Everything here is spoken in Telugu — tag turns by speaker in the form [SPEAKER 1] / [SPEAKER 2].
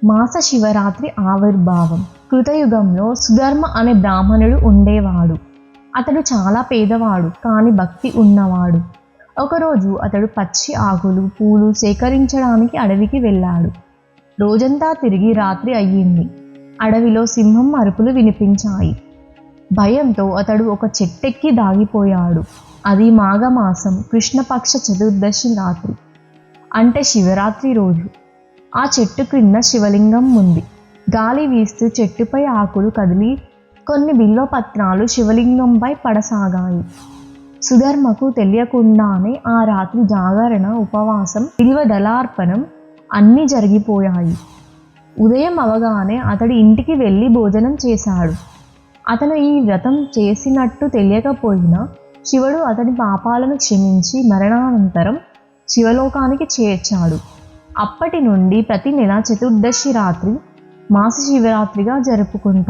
[SPEAKER 1] మాస శివరాత్రి ఆవిర్భావం. కృతయుగంలో సుధర్మ అనే బ్రాహ్మణుడు ఉండేవాడు. అతడు చాలా పేదవాడు కానీ భక్తి ఉన్నవాడు. ఒకరోజు అతడు పచ్చి ఆకులు పూలు సేకరించడానికి అడవికి వెళ్ళాడు. రోజంతా తిరిగి రాత్రి అయ్యింది. అడవిలో సింహం అరుపులు వినిపించాయి. భయంతో అతడు ఒక చెట్టెక్కి దాగిపోయాడు. అది మాఘమాసం కృష్ణపక్ష చతుర్దశి రాత్రి, అంటే శివరాత్రి రోజు. ఆ చెట్టు క్రింద శివలింగం ఉంది. గాలి వీస్తూ చెట్టుపై ఆకులు కదిలి కొన్ని బిల్వపత్రాలు శివలింగంపై పడసాగాయి. సుధర్మకు తెలియకుండానే ఆ రాత్రి జాగరణ, ఉపవాసం, బిల్వదళార్పణం అన్నీ జరిగిపోయాయి. ఉదయం అవగానే అతడి ఇంటికి వెళ్ళి భోజనం చేశాడు. అతను ఈ వ్రతం చేసినట్టు తెలియకపోయినా శివుడు అతని పాపాలను క్షమించి మరణానంతరం శివలోకానికి చేర్చాడు. అప్పటి నుండి ప్రతి నెల చతుర్దశి రాత్రి మాస శివరాత్రిగా జరుపుకుంటారు.